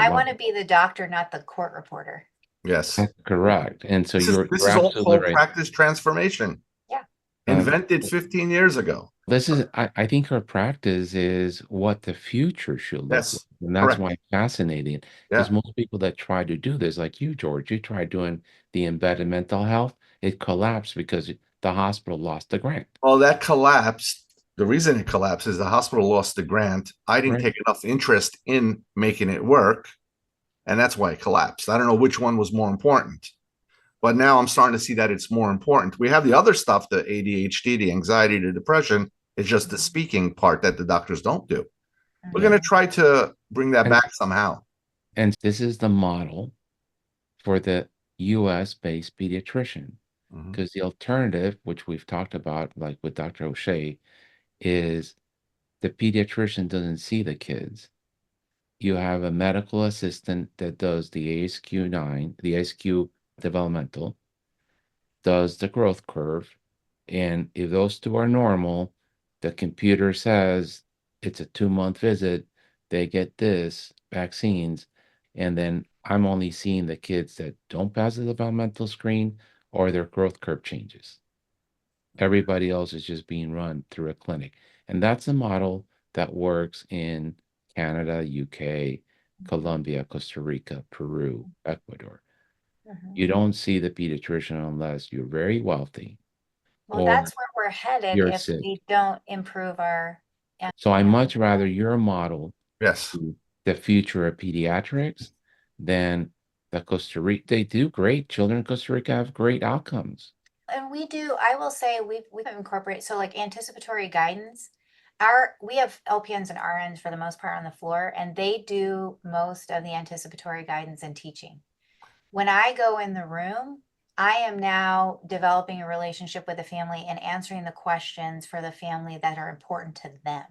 I want to be the doctor, not the court reporter. Yes. That's correct. And so This is you're this you're is all absolutely called right. practice transformation, Yeah. Um, invented 15 years ago. this is, I think our practice is what the future should look like. Yes, And that's correct. why it's fascinating. Because Yeah. most people that try to do this, like you, George, you tried doing the embedded mental health, it collapsed because the hospital lost the grant. Well, that collapsed. The reason it collapsed is the hospital lost the grant. I didn't Right. take enough interest in making it work, and that's why it collapsed. I don't know which one was more important, but now I'm starting to see that it's more important. We have the other stuff, the ADHD, the anxiety, the depression. It's just the speaking part that the doctors don't do. We're going Yeah. to try to bring that And back somehow. and this is the model for the US based pediatrician. Mhm. Because the alternative, which we've talked about, like with Dr. O'Shea, is the pediatrician doesn't see the kids. You have a medical assistant that does the ASQ9, the ASQ developmental, does the growth curve. And if those two are normal, the computer says it's a 2 month visit, they get this vaccines. And then I'm only seeing the kids that don't pass the developmental screen or their growth curve changes. Everybody else is just being run through a clinic. And that's a model that works in Canada, UK, Colombia, Costa Rica, Peru, Ecuador. Mhm. You don't see the pediatrician unless you're very wealthy Well, or that's where we're headed you're if sick. we don't improve our, So I you know, much rather your model Yes. to the future of pediatrics than the Costa Rica. They do great. Children in Costa Rica have great outcomes. and we do, I will say we've incorporated, so like anticipatory guidance. We have LPNs and RNs for the most part on the floor, and they do most of the anticipatory guidance and teaching. When I go in the room, I am now developing a relationship with the family and answering the questions for the family that are important to them.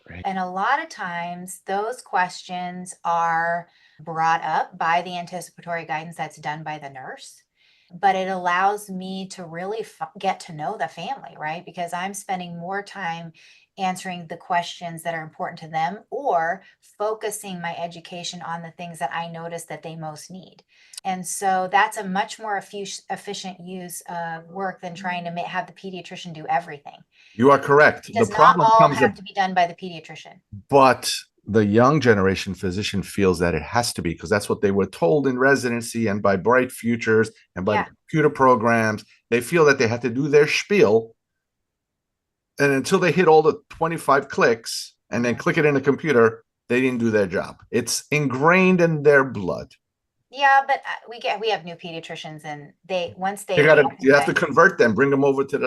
Right. And a lot of times, those questions are brought up by the anticipatory guidance that's done by the nurse. But it allows me to really get to know the family, right? Because I'm spending more time answering the questions that are important to them or focusing my education on the things that I notice that they most need. And so that's a much more efficient use of work than trying to have the pediatrician do everything. You are correct. It The does not problem all comes, have to be done by the pediatrician. but the young generation physician feels that it has to be because that's what they were told in residency and by Bright Futures and by the Yeah. computer programs. They feel that they had to do their spiel. And until they hit all the 25 clicks and then Mhm. click it in the computer, they didn't do their job. It's ingrained in their blood. Yeah, but we have new pediatricians and they once You they gotta you have to recognize. convert them, bring them over to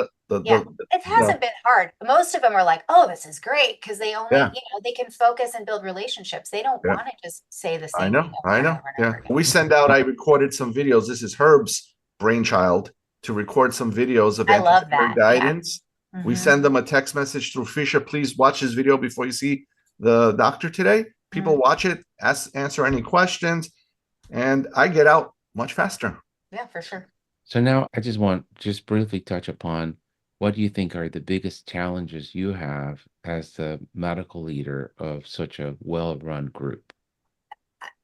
Yeah, it the hasn't been hard. Most of them are like, "Oh, this is great," because they only, yeah, they can focus and build relationships. They don't yeah. want to just say the I same thing know, over I and know. over and Yeah. over again. We send out, I recorded some videos. This is Herb's brainchild to record some videos of I love anticipatory that. Yeah. guidance. We Hmm. send them a text message through Fisher. Please watch this video before you see the doctor today. People Hmm. watch it, answer any questions, and I get out much faster. Yeah, for sure. So now I just want just briefly touch upon what do you think are the biggest challenges you have as the medical leader of such a well-run group?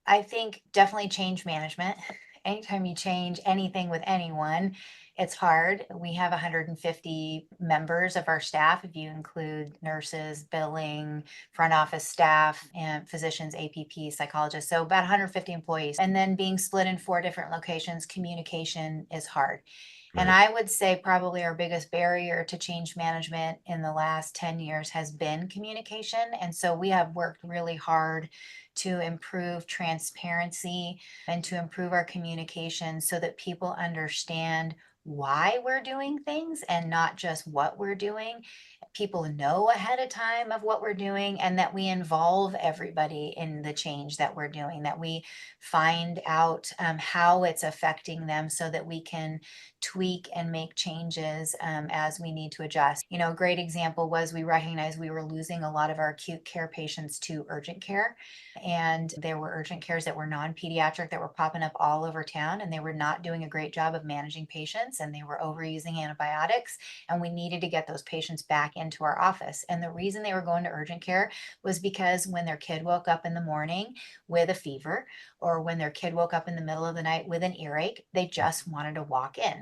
I think definitely change management. Anytime you change anything with anyone, it's hard. We have 150 members of our staff, if you include nurses, billing, front office staff, and physicians, APP, psychologists. So about 150 employees. And then being split in 4 different locations, communication is hard. And Right. I would say probably our biggest barrier to change management in the last 10 years has been communication. And so we have worked really hard to improve transparency and to improve our communication so that people understand why we're doing things and not just what we're doing. People know ahead of time of what we're doing and that we involve everybody in the change that we're doing, that we find out how it's affecting them so that we can tweak and make changes as we need to adjust. A great example was we recognized we were losing a lot of our acute care patients to urgent care. And there were urgent cares that were non pediatric that were popping up all over town, and they were not doing a great job of managing patients. patients and they were overusing antibiotics, and we needed to get those patients back into our office. And the reason they were going to urgent care was because when their kid woke up in the morning with a fever, or when their kid woke up in the middle of the night with an earache, they just wanted to walk in.